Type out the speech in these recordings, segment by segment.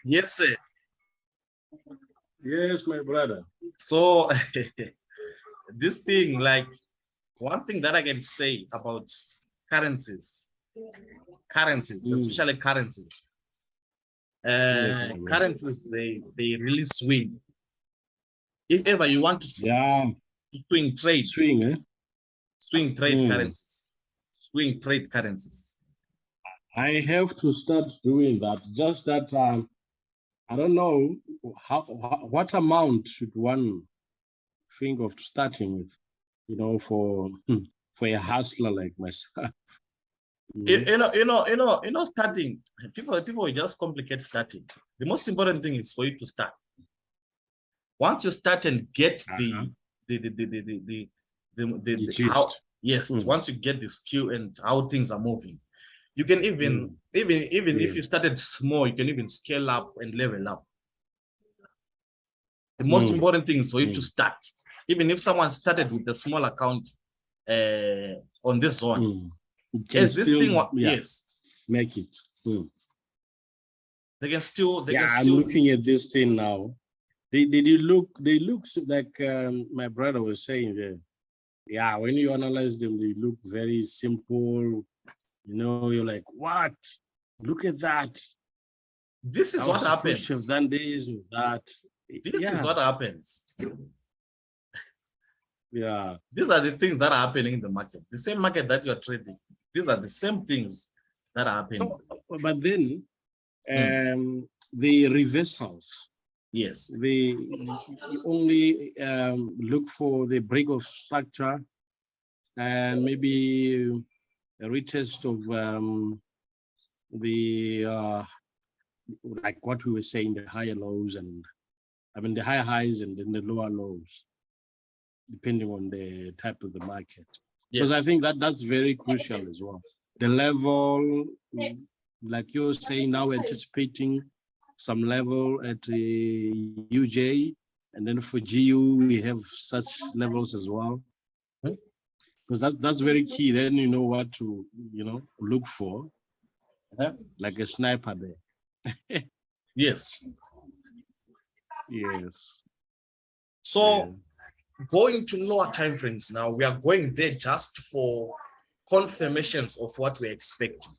Yes, sir. Yes, my brother. So this thing, like one thing that I can say about currencies, especially currencies, Yes, my brother. currencies, they really swing. If ever you want to swing trade, Swing, eh? swing trade currencies, swing trade currencies. I have to start doing that. Just that I don't know what amount should one think of starting with, for a hustler like myself. Starting, people just complicate starting. The most important thing is for you to start. Once you start and get the gist. Once you get the skill and how things are moving, you can even if you started small, you can even scale up and level up. The most important thing is for you to start. Even if someone started with a small account on this zone, as this thing, yes, make it. They can still. I'm looking at this thing now. They look like my brother was saying there. Yeah, when you analyze them, they look very simple. You're like, what? Look at that. This is what happens. Have done this or that. This is what happens. Yeah. These are the things that are happening in the market. The same market that you're trading. These are the same things that are happening. But then the reversals. Yes. They only look for the break of structure and maybe a retest of the like what we were saying, the higher lows and the higher highs and then the lower lows, depending on the type of the market. Because I think that's very crucial as well. The level, like you're saying now, anticipating some level at the UJ, and then for GU we have such levels as well. Because that's very key. Then you know what to look for, like a sniper there. Yes. Yes. So going to lower time frames now, we are going there just for confirmations of what we're expecting.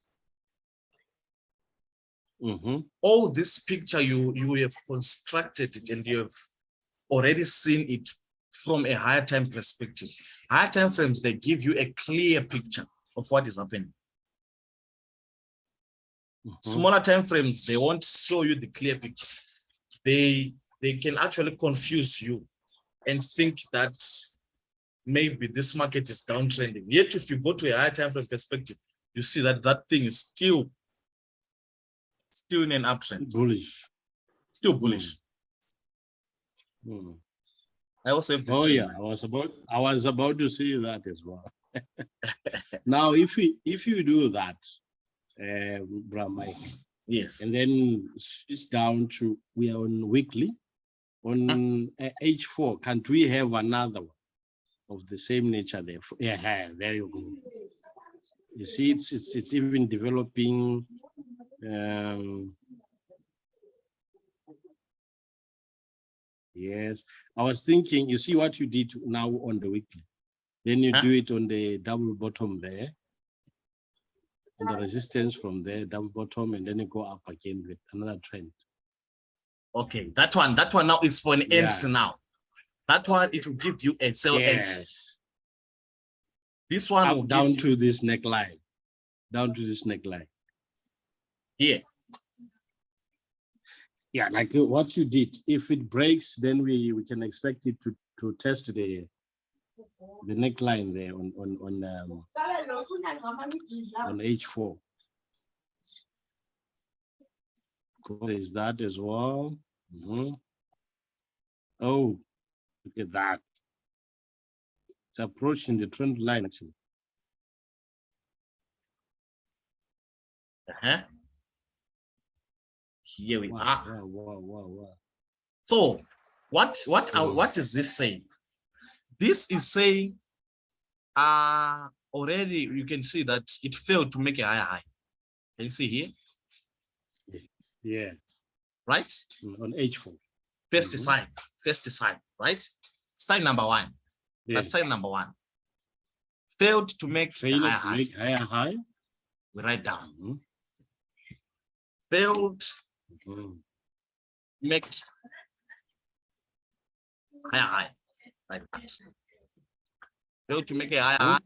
All this picture you have constructed it and you have already seen it from a higher time perspective. Higher time frames, they give you a clear picture of what is happening. Smaller time frames, they won't show you the clear picture. They can actually confuse you and think that maybe this market is downtrending. Yet if you go to a higher time frame perspective, you see that that thing is still in an uptrend. Bullish. Still bullish. I also have this. Oh yeah, I was about to say that as well. Now, if you do that, Mike, yes, and then it's down to we are on weekly on H4. Can't we have another one of the same nature there? Yeah, there you go. You see, it's even developing. Yes, I was thinking, you see what you did now on the weekly, then you do it on the double bottom there, and the resistance from there, double bottom, and then you go up again with another trend. Okay, that one now is for an entry now. That one, it will give you a sell entry. This one will down to this neckline. Down to this neckline. Yeah. Yeah, like what you did. If it breaks, then we can expect it to test the neckline there on H4. There's that as well. Oh, look at that. It's approaching the trend line actually. Here we are. Wow. So what is this saying? This is saying already you can see that it failed to make a higher high. Can you see here? Yes. right? On H4. Pesticide, right? Sign number one. That's sign number one. Failed to make Failure higher to high. make higher high. We write down. Failed make higher high. Like that. Failed to make a higher high.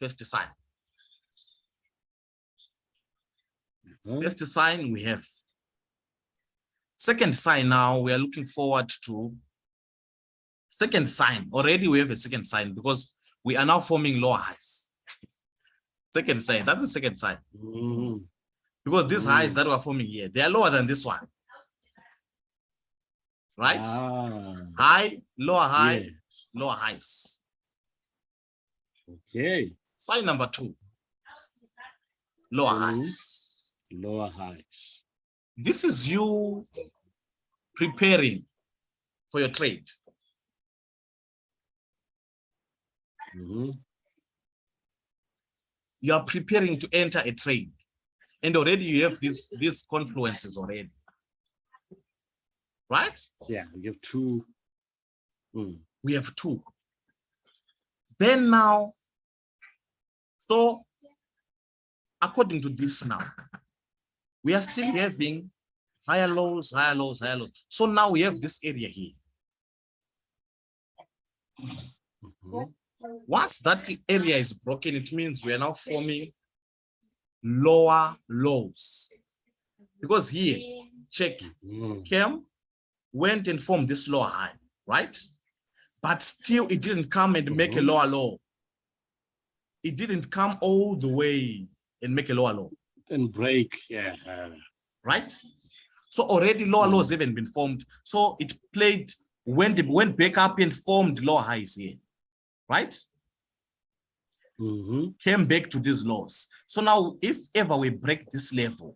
Pesticide. Pesticide we have. Second sign now, we are looking forward to second sign. Already we have a second sign because we are now forming lower highs. Second sign, that's the second sign. Because these highs that we are forming here, they are lower than this one. Right? High, lower high, lower highs. Okay. Sign number two. Lower highs. Lower highs. This is you preparing for your trade. You are preparing to enter a trade. And already you have these confluences already. Right? Yeah, we have two. We have two. Then now, so according to this now, we are still having higher lows, higher lows, higher lows. So now we have this area here. Once that area is broken, it means we are now forming lower lows. Because here, check, came, went and formed this lower high, right? But still it didn't come and make a lower low. It didn't come all the way and make a lower low. And break, right? So already lower lows haven't been formed. So it played, went back up and formed lower highs here, right? Came back to these lows. So now if ever we break this level,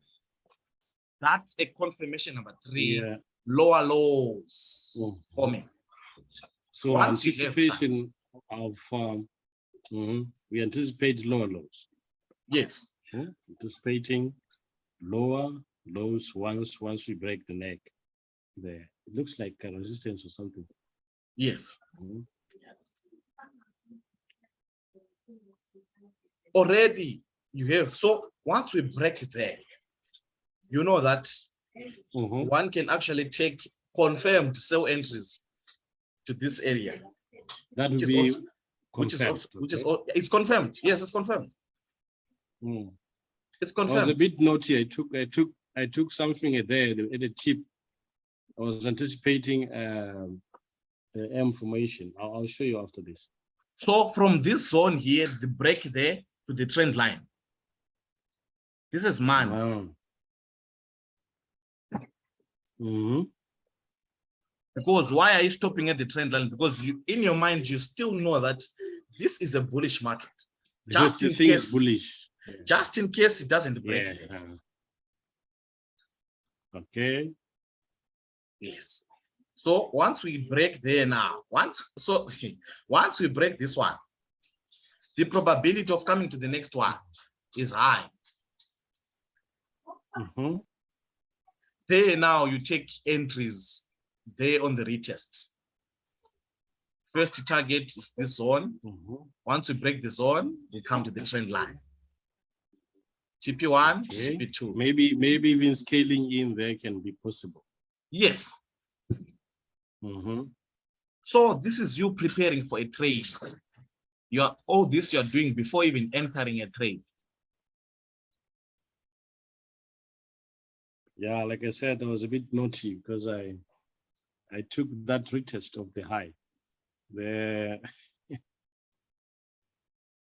that's a confirmation number three, lower lows forming. So anticipation of, we anticipate lower lows. Yes. Anticipating lower lows once we break the neck there. It looks like a resistance or something. Yes. Already you have, so once we break there, you know that one can actually take confirmed sell entries to this area. That would be confirmed. It's confirmed. Yes, it's confirmed. It's confirmed. I was a bit naughty. I took something there at a chip. I was anticipating the M formation. I'll show you after this. So from this zone here, the break there to the trend line. This is man. Because why are you stopping at the trend line? Because you, in your mind, you still know that this is a bullish market. Because just in case, bullish. Just in case it doesn't break. Okay. Yes. So once we break there now, once we break this one, the probability of coming to the next one is high. There now you take entries there on the retest. First target is this zone. Once we break the zone, we come to the trend line. TP1, TP2. Maybe even scaling in there can be possible. Yes. So this is you preparing for a trade. All this you're doing before even entering a trade. Yeah, like I said, I was a bit naughty because I took that retest of the high. There,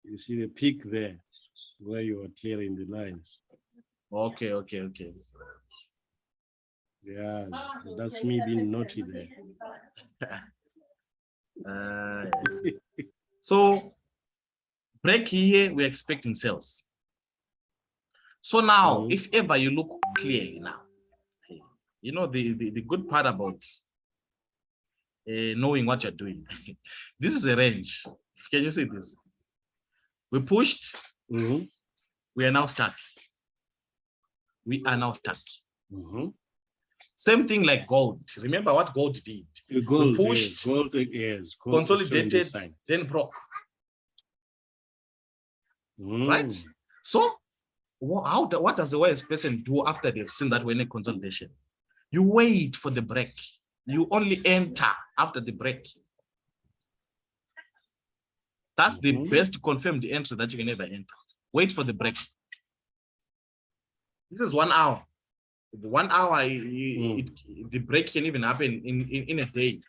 you see the peak there where you are clearing the lines. Okay. Yeah, that's me being naughty there. So break here, we're expecting sales. So now, if ever you look clearly now, you know the good part about knowing what you're doing. This is a range. Can you see this? We pushed. We are now stuck. We are now stuck. Same thing like gold. Remember what gold did? Gold, we pushed, gold, yes, gold consolidated, then broke. Right? So what does the wise person do after they've seen that we're in a consolidation? You wait for the break. You only enter after the break. That's the best confirmed entry that you can ever enter. Wait for the break. This is 1 hour. 1 hour, the break can even happen in a day.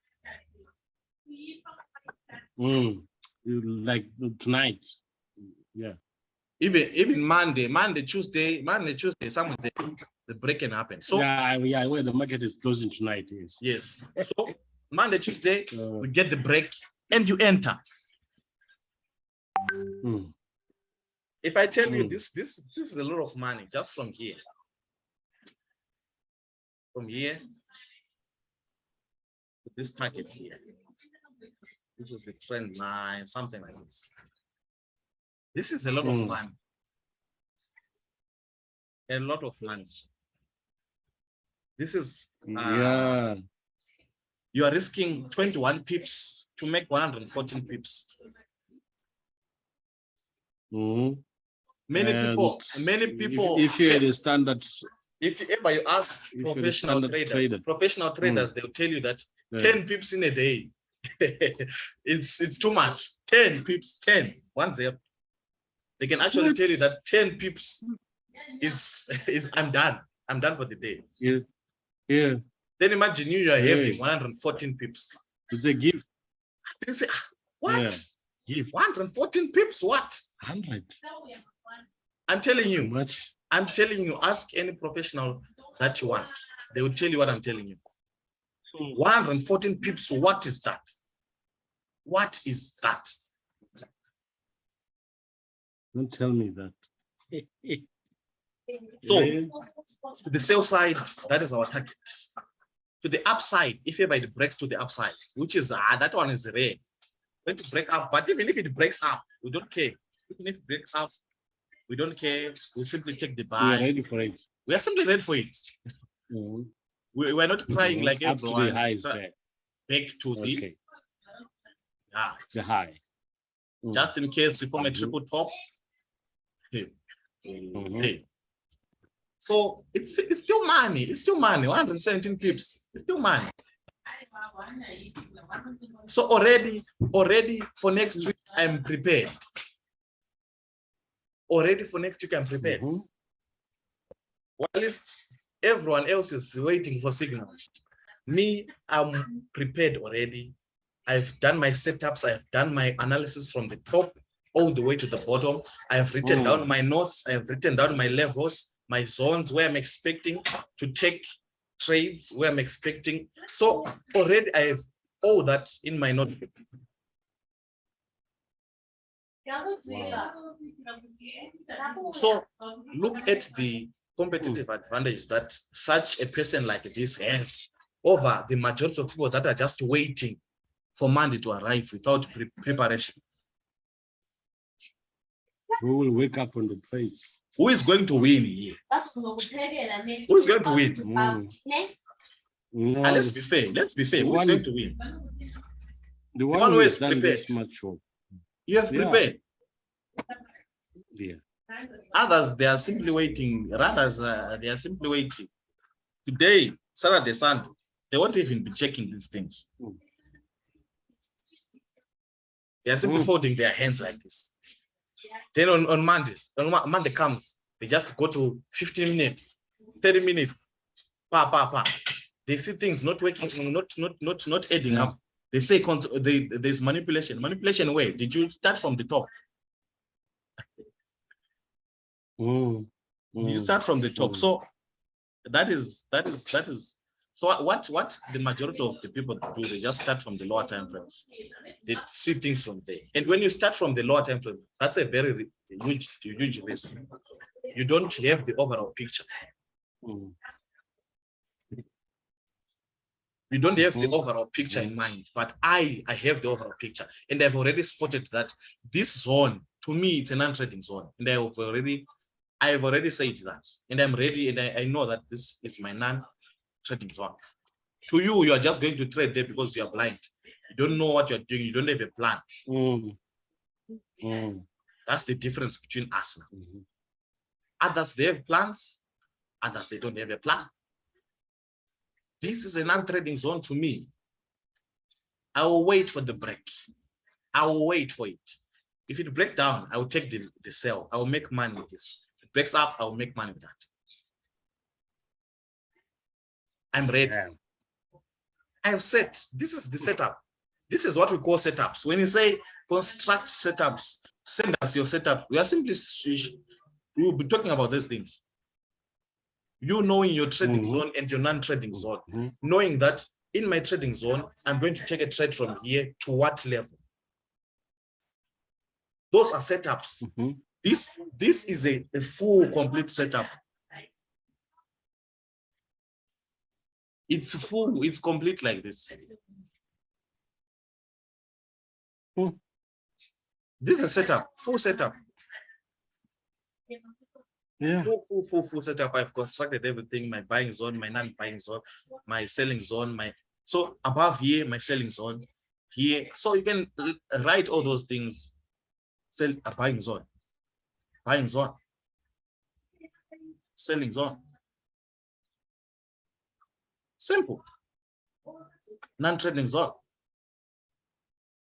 Like tonight. Yeah. Even Monday, Tuesday, some of the break can happen. So yeah, where the market is closing tonight is. Yes. So Monday, Tuesday, we get the break and you enter. If I tell you this is a lot of money just from here. From here to this target here. Which is the trend line, something like this. This is a lot of money. A lot of money. This is you are risking 21 pips to make 114 pips. Many people. If you had a standard, if you ever ask professional traders, they'll tell you that 10 pips in a day. it's too much. 10 pips, 10. They can actually tell you that 10 pips. I'm done. I'm done for the day. Yeah. Then imagine you are having 114 pips. It's a gift. They say, what? Yeah. 114 pips? What? 100. I'm telling you. Much. I'm telling you. Ask any professional that you want. They will tell you what I'm telling you. 114 pips. What is that? What is that? Don't tell me that. So, to the sell side, that is our target. To the upside, if ever it breaks to the upside, which is that one is rare. Going to break up, but even if it breaks up, we don't care. Even if it breaks up, we don't care. We simply take the buy. We are ready for it. We are simply ready for it. We're not crying like up everyone. To the highs there. Back to the high. Just in case we form a triple top. So it's still money. It's still money. 117 pips. It's still money. So already for next week, I'm prepared. Already for next week, I'm prepared. While everyone else is waiting for signals, me, I'm prepared already. I've done my setups. I've done my analysis from the top all the way to the bottom. I have written down my notes. I have written down my levels, my zones where I'm expecting to take trades, where I'm expecting. So already I have all that in my notebook. So look at the competitive advantage that such a person like this has over the majority of people that are just waiting for Monday to arrive without preparation. Who will wake up on the trades? Who is going to win here? Who is going to win? Let's be fair. Let's be fair. Who is going to win? The one who is prepared. You have prepared. Yeah. Others, they are simply waiting. Others, they are simply waiting. Today, Saturday, Sunday, they won't even be checking these things. They are simply folding their hands like this. Then on Monday comes, they just go to 15 minutes, 30 minutes. They see things not working, not adding up. They say there's manipulation. Manipulation where? Did you start from the top? You start from the top. So that is so what the majority of the people do, they just start from the lower time frames. They see things from there. And when you start from the lower time frame, that's a very huge risk. You don't have the overall picture. You don't have the overall picture in mind, but I have the overall picture. And I've already spotted that this zone, to me, it's a non-trading zone. And I've already said that. And I'm ready, and I know that this is my trading zone. To you, you are just going to trade there because you are blind. You don't know what you're doing. You don't have a plan. That's the difference between us now. Others, they have plans. Others, they don't have a plan. This is a non-trading zone to me. I will wait for the break. I will wait for it. If it breaks down, I will take the sell. I will make money with this. If it breaks up, I will make money with that. I'm ready. I've set, this is the setup. This is what we call setups. When you say construct setups, send us your setup. We are simply, we will be talking about these things. You knowing your trading zone and your non-trading zone, knowing that in my trading zone, I'm going to take a trade from here to what level. Those are setups. This is a full, complete setup. It's full, it's complete like this. This is a setup, full setup. Yeah. Full setup. I've constructed everything, my buying zone, my non-buying zone, my selling zone, so above here, my selling zone, here. So you can write all those things. Sell a buying zone, selling zone. Simple. Non-trading zone.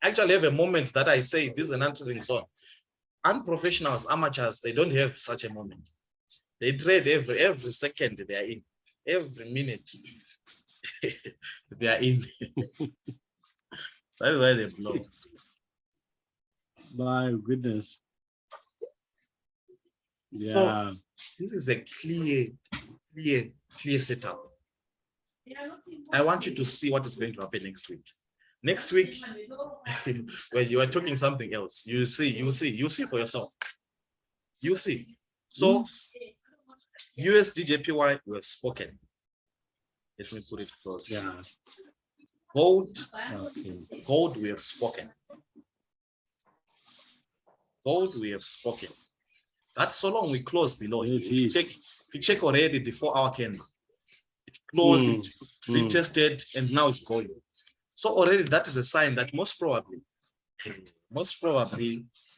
Actually, I have a moment that I say this is a non-trading zone. Unprofessionals, amateurs, they don't have such a moment. They trade every second they are in, every minute they are in. That is why they blow. My goodness. Yeah. So this is a clear setup. I want you to see what is going to happen next week. Next week, when you are talking something else, you see for yourself. You see. So USDJPY, we have spoken. Let me put it close. Yeah. Gold, gold, we have spoken. Gold, we have spoken. That's so long we close below. If you check already the 4-hour candle, it closed, it retested, and now it's going. So already that is a sign that most probably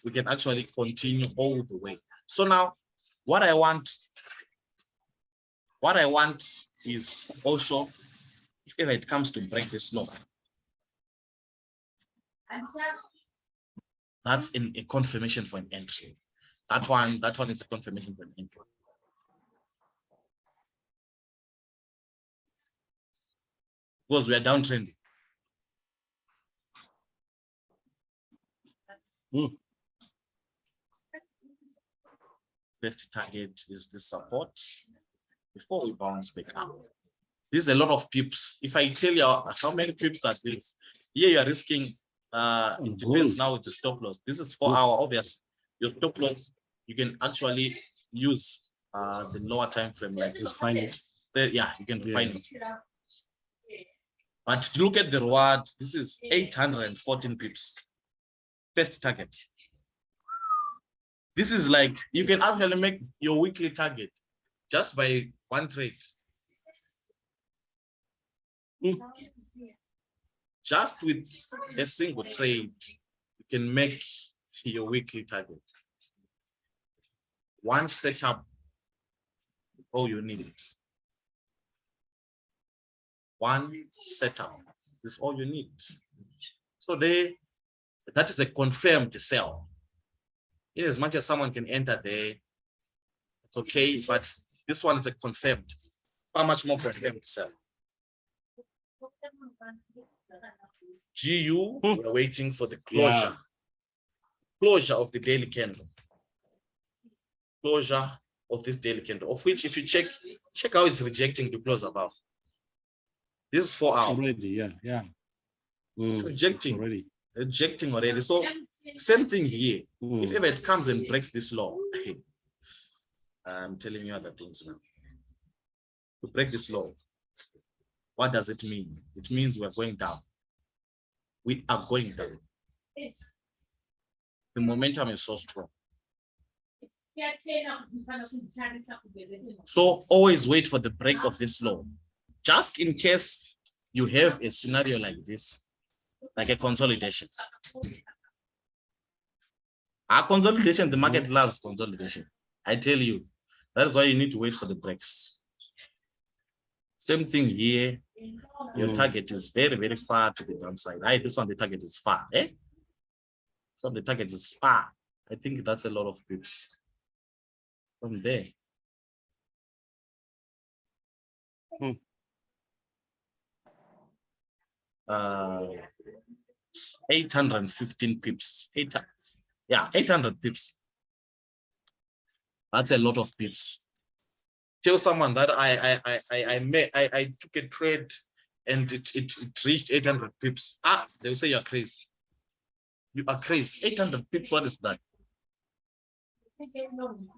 we can actually continue all the way. So now what I want is also, if it comes to break this law, that's a confirmation for an entry. That one is a confirmation for an entry. Because we are downtrending. First target is the support before we bounce back up. This is a lot of pips. If I tell you how many pips are this, here you are risking, it depends now with the stop loss. This is 4-hour, obvious. Your stop loss, you can actually use the lower time frame, like refine it. Yeah, you can refine it. But to look at the reward, this is 814 pips. First target. This is like, you can actually make your weekly target just by one trade. Just with a single trade, you can make your weekly target. One setup, all you need. One setup is all you need. So that is a confirmed sell. In as much as someone can enter there, it's okay, but this one is a confirmed, how much more confirmed sell. GU, we're waiting for the closure. Closure of the daily candle. Closure of this daily candle, of which if you check how it's rejecting to close above. This is 4 hours. Already, yeah. It's rejecting already. So same thing here. If ever it comes and breaks this law, I'm telling you other things now. To break this law, what does it mean? It means we're going down. We are going down. The momentum is so strong. So always wait for the break of this law. just in case you have a scenario like this, like a consolidation. Our consolidation, the market loves consolidation. I tell you, that is why you need to wait for the breaks. Same thing here. Your target is very, very far to the downside. This one, the target is far. So the target is far. I think that's a lot of pips from there. 815 pips. 800 pips. That's a lot of pips. Tell someone that I took a trade and it reached 800 pips. They'll say you're crazy. You are crazy. 800 pips, what is that?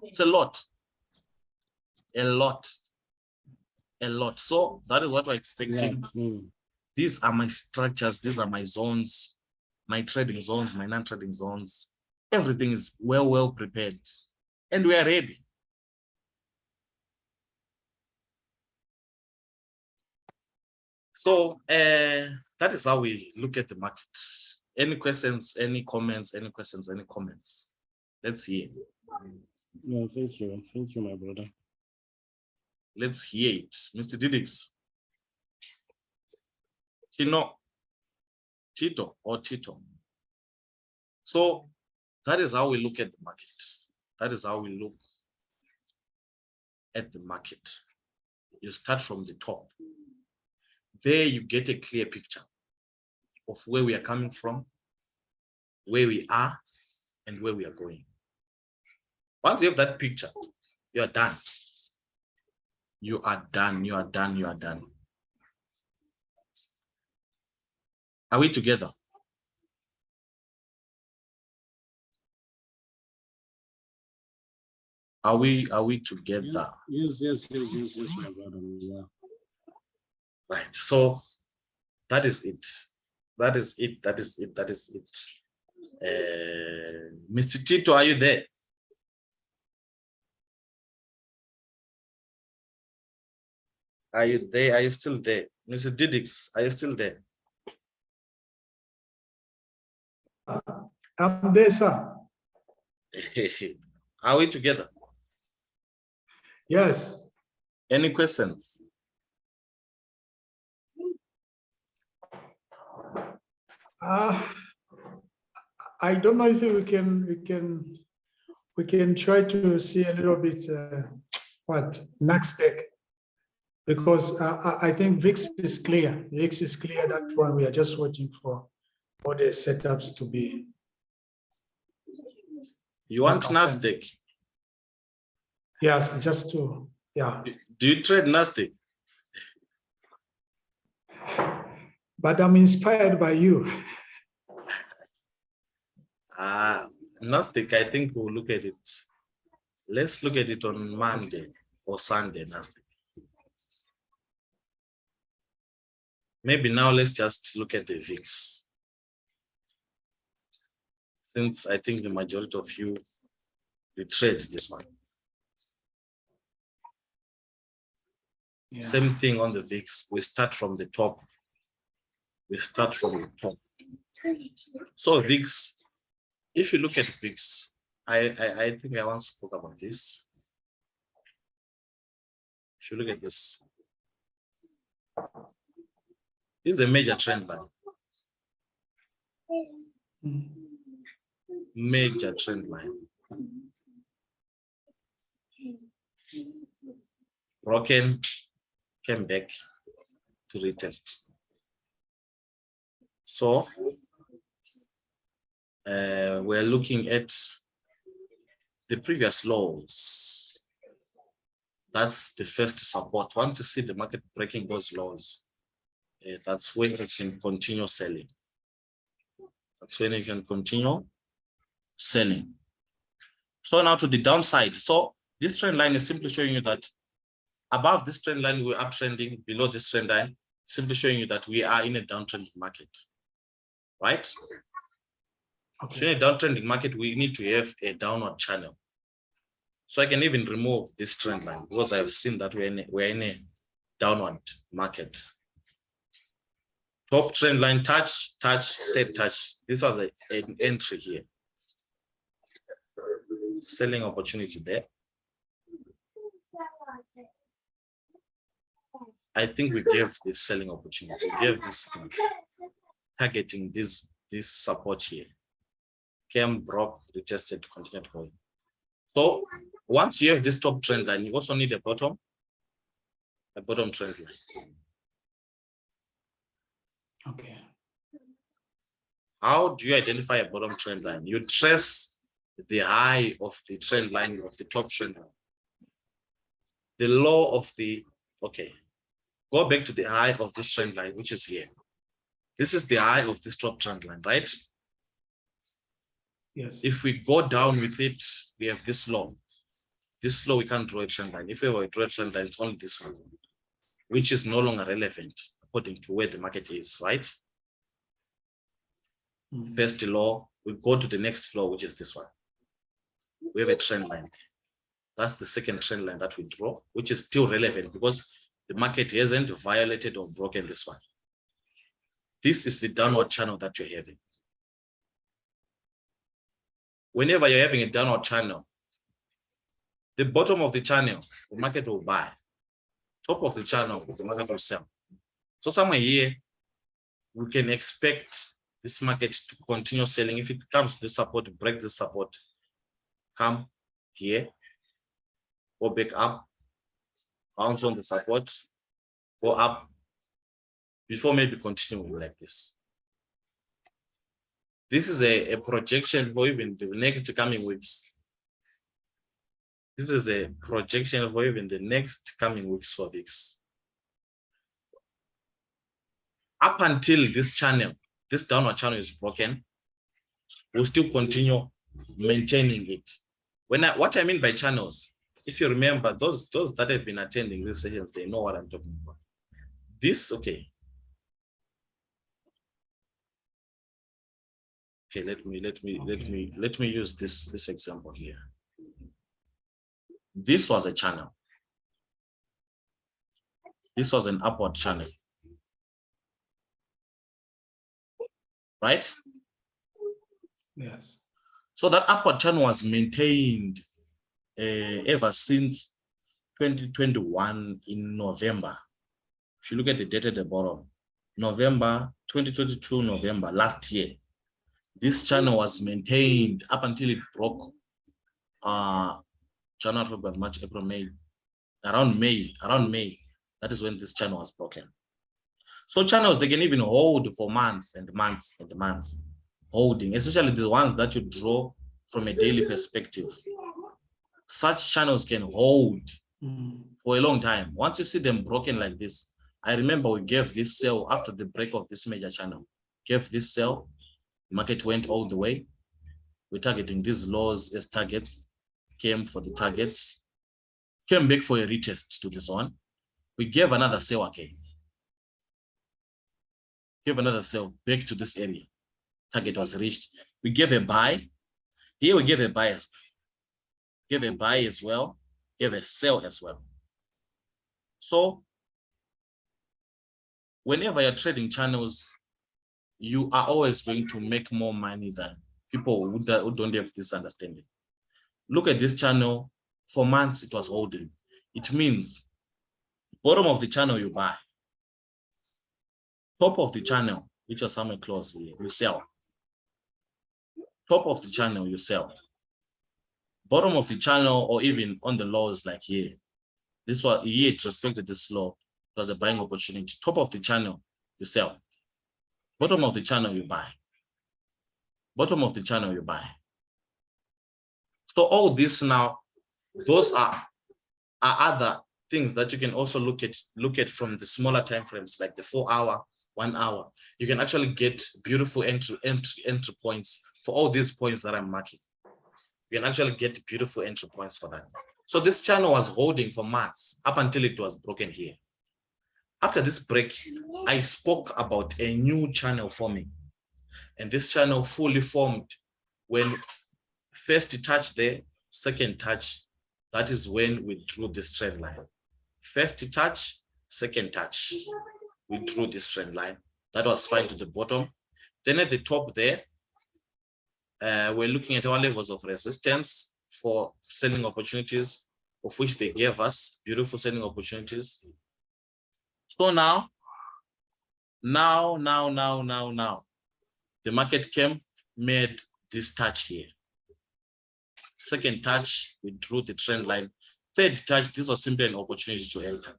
It's a lot. A lot. A lot. So that is what we're expecting. These are my structures. These are my zones, my trading zones, my non-trading zones. Everything is well prepared. And we are ready. So that is how we look at the market. Any questions, any comments, any questions, any comments? Let's hear. No, thank you. Thank you, my brother. Let's hear it. Mr. Didix. Tito or Tito. So that is how we look at the market. That is how we look at the market. You start from the top. There you get a clear picture of where we are coming from, where we are, and where we are going. Once you have that picture, you are done. You are done, you are done, you are done. Are we together? Are we together? Yes, my brother. Yeah. Right. So that is it. That is it. That is it. That is it. Mr. Tito, are you there? Are you there? Are you still there? Mr. Didix, are you still there? I'm there, sir. Are we together? Yes. Any questions? I don't know if we can try to see a little bit what next step, because I think VIX is clear. VIX is clear. That one we are just waiting for all the setups to be. You want Nasdaq? Yes, just to, yeah. Do you trade Nasdaq? But I'm inspired by you. Nasdaq, I think we'll look at it. Let's look at it on Monday or Sunday, Nasdaq. Maybe now let's just look at the VIX. Since I think the majority of you trade this one. Yeah. Same thing on the VIX. We start from the top. We start from the top. So VIX, if you look at VIX, I think I once spoke about this. If you look at this, this is a major trend line. Major trend line. Broken, came back to retest. So we're looking at the previous lows. That's the first support. Once you see the market breaking those lows, that's when you can continue selling. That's when you can continue selling. So now to the downside. So this trend line is simply showing you that above this trend line, we're uptrending. Below this trend line, simply showing you that we are in a downtrending market, right? Okay. So in a downtrending market, we need to have a downward channel. So I can even remove this trend line because I've seen that we're in a downward market. Top trend line, touch, third touch. This was an entry here. Selling opportunity there. I think we gave this selling opportunity. We gave this targeting this support here. Came, broke, retested, continued going. So once you have this top trend line, you also need a bottom trend line. Okay. How do you identify a bottom trend line? You trace the high of the trend line of the top trend line. The low of the, okay, go back to the high of this trend line, which is here. This is the high of this top trend line, right? Yes. If we go down with it, we have this low. This low, we can't draw a trend line. If we were to draw a trend line, it's only this one, which is no longer relevant according to where the market is, right? First low, we go to the next low, which is this one. We have a trend line. That's the second trend line that we draw, which is still relevant because the market hasn't violated or broken this one. This is the downward channel that you're having. Whenever you're having a downward channel, the bottom of the channel, the market will buy. Top of the channel, the market will sell. So somewhere here, we can expect this market to continue selling. If it comes to the support, break the support, come here, go back up, bounce on the support, go up, before maybe continuing like this. This is a projection for even the next coming weeks. This is a projection for even the next coming weeks for VIX. Up until this channel, this downward channel is broken, we'll still continue maintaining it. What I mean by channels, if you remember, those that have been attending these sessions, they know what I'm talking about. This, okay. Okay, let me use this example here. This was a channel. This was an upward channel. Right? Yes. So that upward channel was maintained ever since 2021 in November. If you look at the date at the bottom, November 2022, November last year, this channel was maintained up until it broke January, February, March, April, May. Around May, that is when this channel was broken. So channels, they can even hold for months and months and months, holding, especially the ones that you draw from a daily perspective. Such channels can hold for a long time. Once you see them broken like this, I remember we gave this sell after the break of this major channel, gave this sell, market went all the way. We're targeting these lows as targets, came for the targets, came back for a retest to this one. We gave another sell again. Give another sell back to this area. Target was reached. We gave a buy. Here we gave a buy as well. Give a buy as well. Give a sell as well. So whenever you're trading channels, you are always going to make more money than people who don't have this understanding. Look at this channel. For months, it was holding. It means bottom of the channel, you buy. Top of the channel, which was somewhere close here, you sell. Top of the channel, you sell. Bottom of the channel, or even on the lows like here. This was here, it respected this low. It was a buying opportunity. Top of the channel, you sell. Bottom of the channel, you buy. Bottom of the channel, you buy. So all this now, those are other things that you can also look at from the smaller time frames, like the 4 hour, 1 hour. You can actually get beautiful entry points for all these points that I'm marking. You can actually get beautiful entry points for that. So this channel was holding for months up until it was broken here. After this break, I spoke about a new channel forming. And this channel fully formed when first touch there, second touch, that is when we drew this trend line. First touch, second touch, we drew this trend line. That was fine to the bottom. Then at the top there, we're looking at our levels of resistance for selling opportunities, of which they gave us beautiful selling opportunities. So now, the market came, made this touch here. Second touch, we drew the trend line. Third touch, this was simply an opportunity to enter.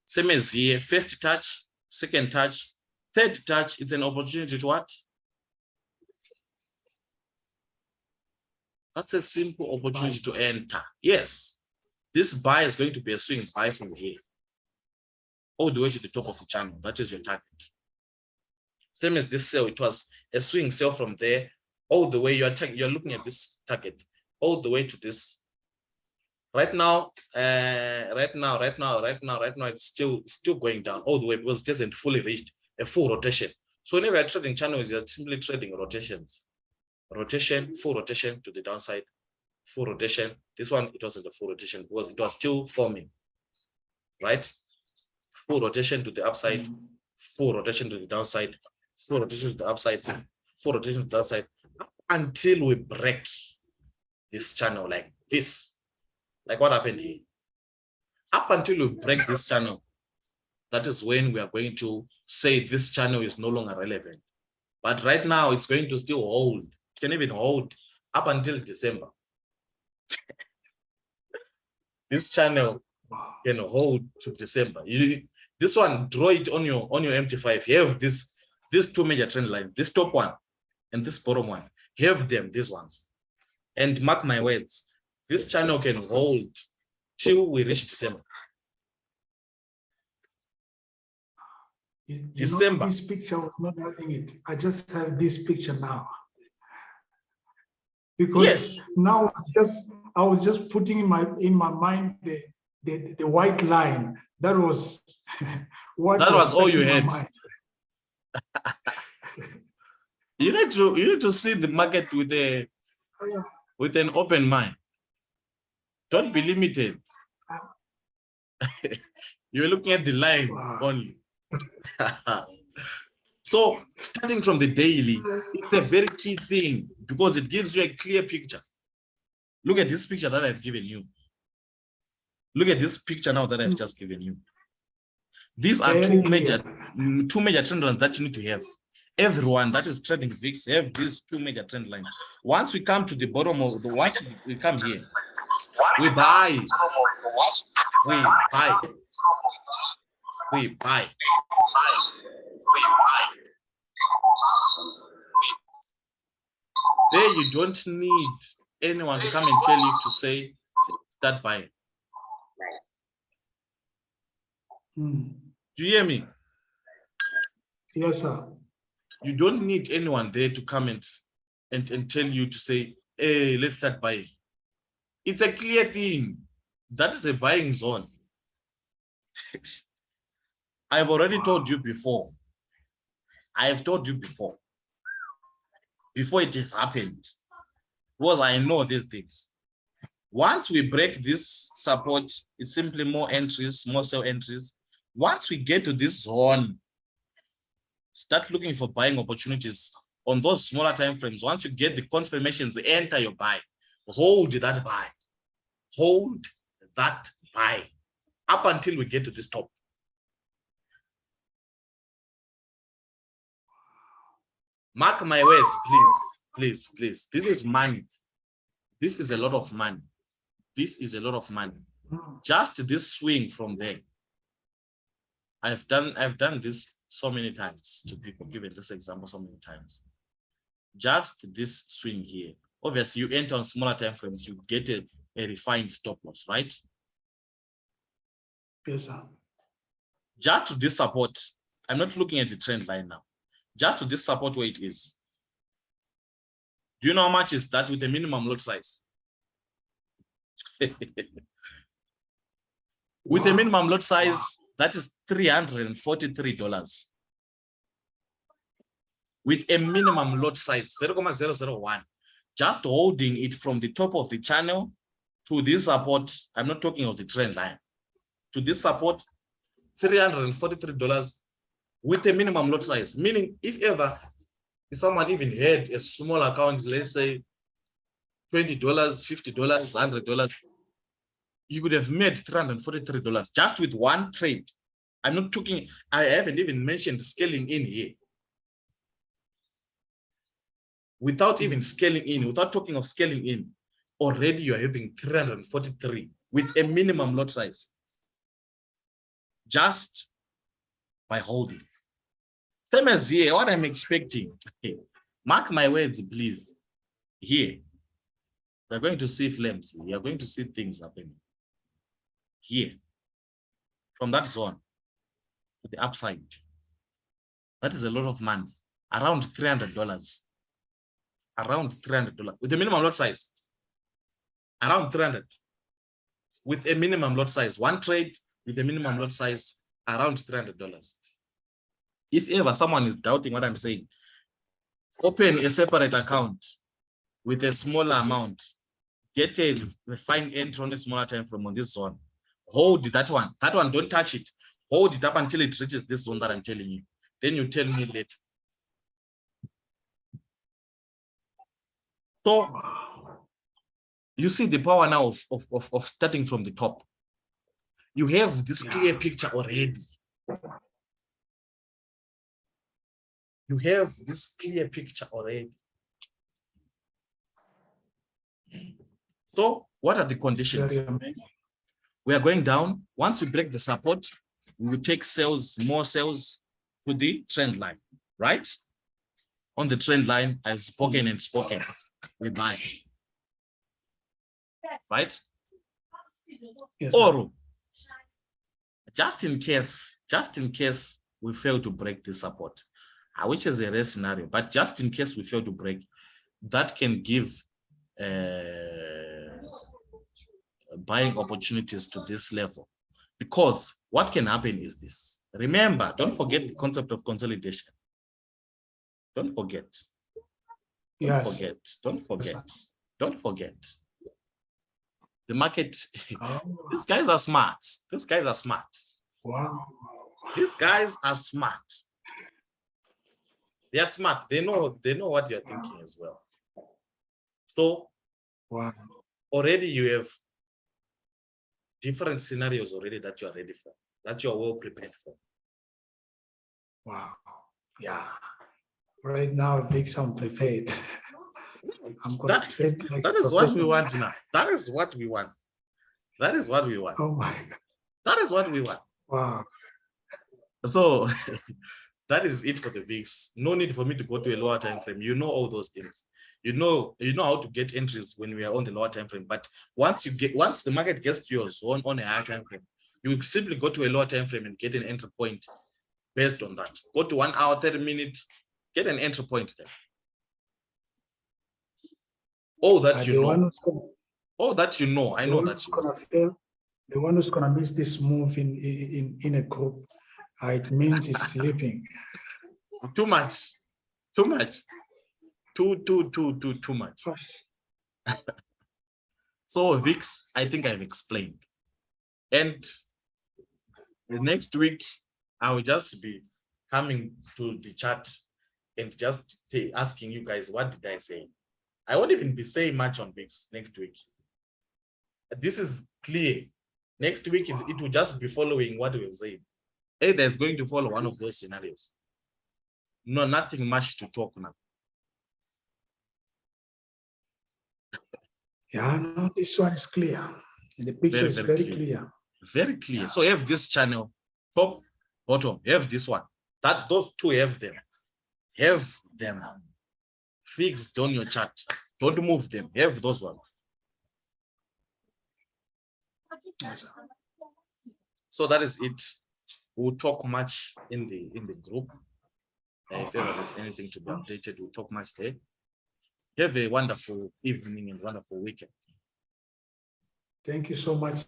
Same as here, first touch, second touch, third touch, it's an opportunity to what? That's a simple opportunity to enter. Yes, this buy is going to be a swing buy from here, all the way to the top of the channel. That is your target. Same as this sell, it was a swing sell from there, all the way. You're looking at this target, all the way to this. Right now, it's still going down all the way because it hasn't fully reached a full rotation. So whenever you're trading channels, you're simply trading rotations. Rotation, full rotation to the downside, full rotation. This one, it wasn't a full rotation because it was still forming, right? Full rotation to the upside, full rotation to the downside, full rotation to the upside, full rotation to the downside, until we break this channel like this. Like what happened here? Up until we break this channel, that is when we are going to say this channel is no longer relevant. But right now, it's going to still hold. It can even hold up until December. This channel can hold to December. This one, draw it on your MT5. You have these two major trend lines, this top one and this bottom one. Have them, these ones. And mark my words, this channel can hold till we reach December. December. This picture was not having it. I just have this picture now. Because now I was just putting in my mind the white line. That was what that was all you had. You need to see the market with an open mind. Don't be limited. You're looking at the line only. So starting from the daily, it's a very key thing because it gives you a clear picture. Look at this picture that I've given you. Look at this picture now that I've just given you. These are two major trend lines that you need to have. Everyone that is trading VIX have these two major trend lines. Once we come to the bottom of the, once we come here, we buy. There you don't need anyone to come and tell you to say, start buying. Do you hear me? Yes, sir. You don't need anyone there to come and tell you to say, hey, let's start buying. It's a clear thing. That is a buying zone. I've already told you before. I have told you before it has happened, because I know these things. Once we break this support, it's simply more entries, more sell entries. Once we get to this zone, start looking for buying opportunities on those smaller time frames. Once you get the confirmations, enter your buy. Hold that buy. Hold that buy up until we get to this top. Mark my words, please. This is money. This is a lot of money. This is a lot of money. Just this swing from there. I've done this so many times to people, given this example so many times. Just this swing here. Obviously, you enter on smaller time frames, you get a refined stop loss, right? Yes, sir. Just to this support, I'm not looking at the trend line now. Just to this support where it is. Do you know how much is that with the minimum lot size? With a minimum lot size, that is $343. With a minimum lot size, 0.001. Just holding it from the top of the channel to this support. I'm not talking of the trend line. to this support, $343 with a minimum lot size. Meaning, if ever someone even had a small account, let's say $20, $50, $100, you would have made $343 just with one trade. I'm not talking, I haven't even mentioned scaling in here. Without even scaling in, without talking of scaling in, already you're having 343 with a minimum lot size. Just by holding. Same as here, what I'm expecting. Mark my words, please. Here, you're going to see flames. You're going to see things happening. Here, from that zone to the upside. That is a lot of money. Around $300. Around $300 with a minimum lot size. Around 300 with a minimum lot size. One trade with a minimum lot size around $300. If ever someone is doubting what I'm saying, open a separate account with a smaller amount. Get a fine entry on a smaller time frame on this zone. Hold that one. That one, don't touch it. Hold it up until it reaches this zone that I'm telling you. Then you tell me later. So you see the power now of starting from the top. You have this clear picture already. You have this clear picture already. So what are the conditions? We are going down. Once we break the support, we will take sales, more sales to the trend line, right? On the trend line, I've spoken and spoken. We buy. Right? Yes, or just in case we fail to break the support, which is a rare scenario, but just in case we fail to break, that can give buying opportunities to this level. Because what can happen is this. Remember, don't forget the concept of consolidation. Don't forget. Don't forget. The market, these guys are smart. These guys are smart. Wow. These guys are smart. They are smart. They know what you're thinking as well. So wow, already you have different scenarios already that you are ready for, that you are well prepared for. Wow. Yeah. Right now, VIX, I'm prepared. That is what we want now. That is what we want. That is what we want. Oh my God. That is what we want. Wow. So that is it for the VIX. No need for me to go to a lower time frame. You know all those things. You know how to get entries when we are on the lower time frame. But once the market gets to your zone on a higher time frame, you simply go to a lower time frame and get an entry point based on that. Go to 1 hour, 30 minutes, get an entry point there. All that you know. All that you know. I know that you know. The one who's gonna miss this move in a group, it means he's sleeping. Too much. Too much. Too much. So VIX, I think I've explained. And the next week, I will just be coming to the chat and just asking you guys, what did I say? I won't even be saying much on VIX next week. This is clear. Next week, it will just be following what we've said. Either it's going to follow one of those scenarios. No, nothing much to talk now. Yeah, no, this one is clear. The picture is very clear. Very clear. So you have this channel, top, bottom, you have this one. Those two have them. Have them fixed on your chart. Don't move them. Have those ones. Yes. So that is it. We'll talk much in the group. If ever there's anything to be updated, we'll talk much there. Have a wonderful evening and wonderful weekend. Thank you so much.